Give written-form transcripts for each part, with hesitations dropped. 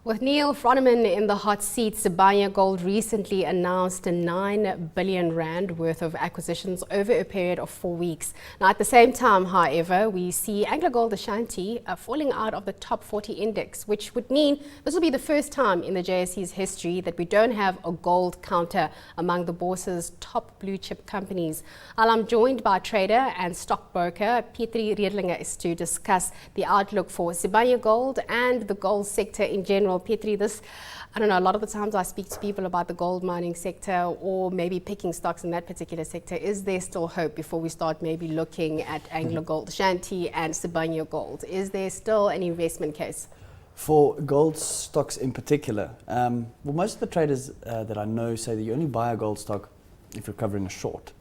With Neil Froneman in the hot seat, Sibanye Gold recently announced a 9 billion rand worth of acquisitions over a period of 4 weeks. Now, at the same time, however, we see AngloGold Ashanti falling out of the top 40 index, which would mean this will be the first time in the JSE's history that we don't have a gold counter among the bourse's top blue chip companies. I'm joined by trader and stockbroker Petri Redelinghuys to discuss the outlook for Sibanye Gold and the gold sector in general. Petri, I don't know, a lot of the times I speak to people about the gold mining sector or maybe picking stocks in that particular sector. Is there still hope before we start maybe looking at AngloGold Ashanti and Sibanye Gold? Is there still an investment case? For gold stocks in particular, well, most of the traders that I know say that you only buy a gold stock if you're covering a short.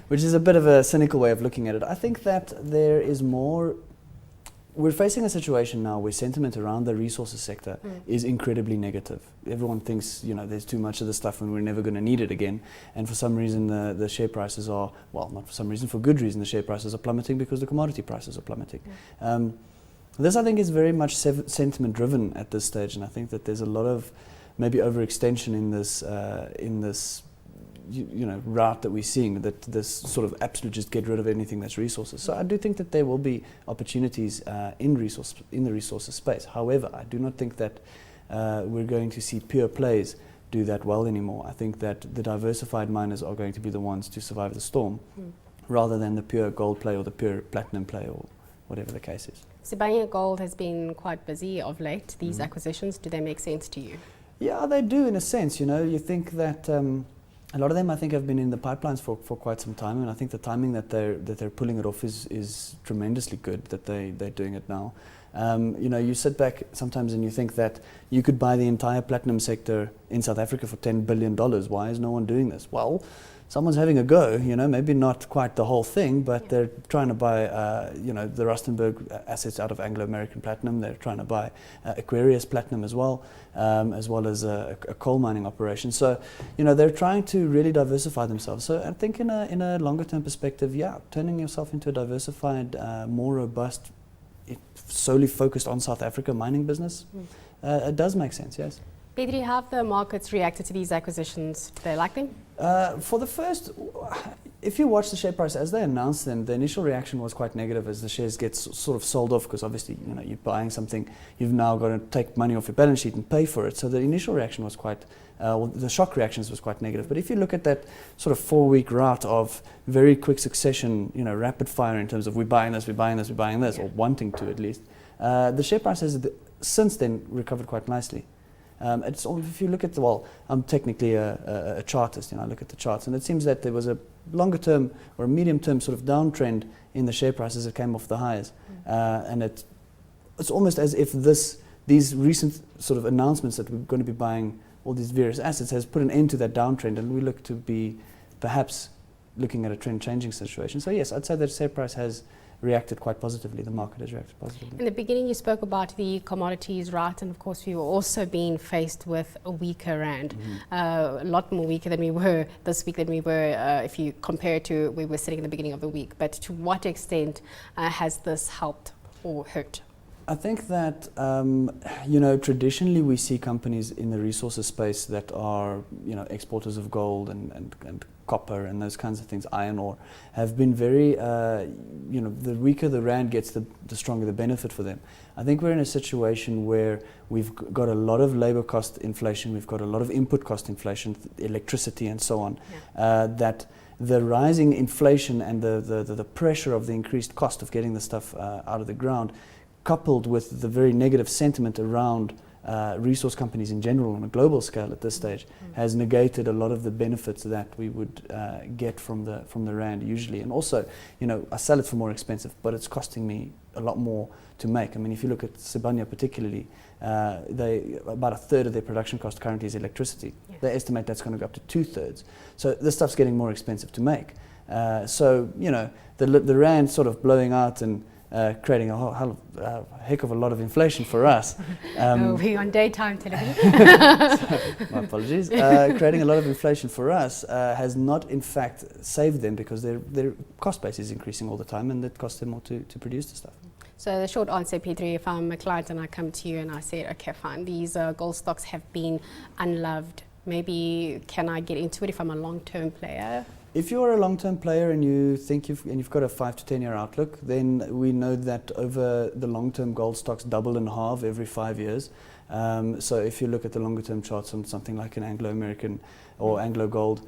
Which is a bit of a cynical way of looking at it. I think that there is more. We're facing a situation now where sentiment around the resources sector is incredibly negative. Everyone thinks, there's too much of the stuff and we're never going to need it again. And for some reason, the share prices are, well, not for some reason, for good reason, the share prices are plummeting because the commodity prices are plummeting. This, I think, is very much sentiment driven at this stage. And I think that there's a lot of maybe overextension in this route that we're seeing, that this sort of absolute just get rid of anything that's resources. So I do think that there will be opportunities in the resources space. However, I do not think that we're going to see pure plays do that well anymore. I think that the diversified miners are going to be the ones to survive the storm, rather than the pure gold play or the pure platinum play or whatever the case is. Sibanye Gold has been quite busy of late. These acquisitions, do they make sense to you? Yeah, they do in a sense. You think that a lot of them, I think, have been in the pipelines for quite some time, and I think the timing that they're pulling it off is tremendously good. That they're doing it now. You sit back sometimes and you think that you could buy the entire platinum sector in South Africa for $10 billion. Why is no one doing this? Well, someone's having a go. Maybe not quite the whole thing, but they're trying to buy, the Rustenburg assets out of Anglo American Platinum. They're trying to buy Aquarius Platinum as well as a coal mining operation. So, they're trying to really diversify themselves. So I think in a longer term perspective, turning yourself into a diversified, more robust, solely focused on South Africa mining business, it does make sense, yes. Petri, how have the markets reacted to these acquisitions? Do they like them? For the first, if you watch the share price as they announced them, the initial reaction was quite negative as the shares get sort of sold off, because obviously you're buying something, you've now got to take money off your balance sheet and pay for it. So the initial reaction was quite, the shock reactions was quite negative. But if you look at that sort of 4-week route of very quick succession, rapid fire in terms of we're buying this, or wanting to at least, the share price has since then recovered quite nicely. If you look at I'm technically a chartist, I look at the charts, and it seems that there was a longer term or a medium term sort of downtrend in the share prices that came off the highs, and it's almost as if these recent sort of announcements that we're going to be buying all these various assets has put an end to that downtrend, and we look to be perhaps looking at a trend changing situation. So yes, I'd say that share price has reacted quite positively. The market has reacted positively. In the beginning, you spoke about the commodities, right? And of course, we were also being faced with a weaker rand, a lot more weaker than we were this week than we were if you compare it to where we were sitting in the beginning of the week. But to what extent has this helped or hurt? I think that traditionally we see companies in the resources space that are exporters of gold and copper and those kinds of things, iron ore, have been very the weaker the rand gets, the stronger the benefit for them. I think we're in a situation where we've got a lot of labor cost inflation, we've got a lot of input cost inflation, electricity and so on, that the rising inflation and the pressure of the increased cost of getting the stuff out of the ground, coupled with the very negative sentiment around resource companies in general on a global scale at this stage, has negated a lot of the benefits that we would get from the rand usually. And also, I sell it for more expensive, but it's costing me a lot more to make. I mean, if you look at Sibanye particularly, about a third of their production cost currently is electricity. They estimate that's going to go up to 2/3. So this stuff's getting more expensive to make. The rand sort of blowing out and creating a heck of a lot of inflation for us. We're on daytime television. My apologies. Creating a lot of inflation for us has not, in fact, saved them, because their cost base is increasing all the time, and it costs them more to produce the stuff. So the short answer, Petri, if I'm a client and I come to you and I say, okay, fine, these gold stocks have been unloved, maybe can I get into it if I'm a long-term player? If you're a long-term player and you think you've got a 5 to 10 year outlook, then we know that over the long-term gold stocks double and halve every 5 years. So if you look at the longer-term charts on something like an Anglo-American or AngloGold,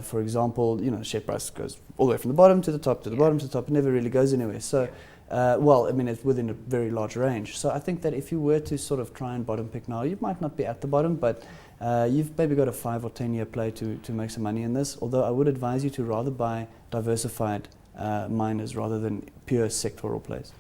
for example, you know, share price goes all the way from the bottom to the top, to the bottom to the top, it never really goes anywhere. So, well, I mean, it's within a very large range. So I think that if you were to sort of try and bottom pick now, you might not be at the bottom, but you've maybe got a 5 or 10 year play to make some money in this, although I would advise you to rather buy diversified miners rather than pure sectoral plays.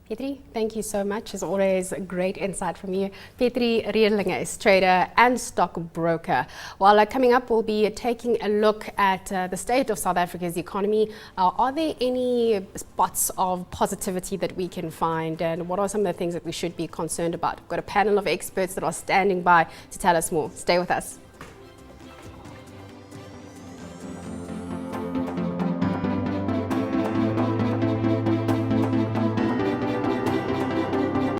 Petri, thank you so much. As always, great insight from you. Petri Redelinghuys, trader and stockbroker. While coming up, we'll be taking a look at the state of South Africa's economy. Are there any spots of positivity that we can find, and what are some of the things that we should be concerned about? We've got a panel of experts that are standing by to tell us more. Stay with us.